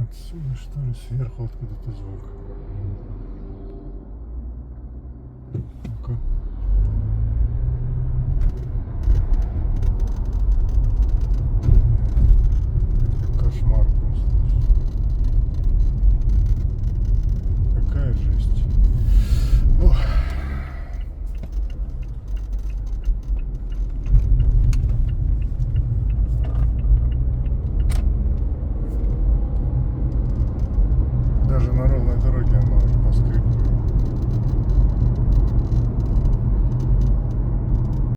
Отсюда, что ли, сверху откуда-то звук. Ну-ка. Кошмар просто. Какая жесть. Ох. Даже на ровной дороге оно уже поскрипывает.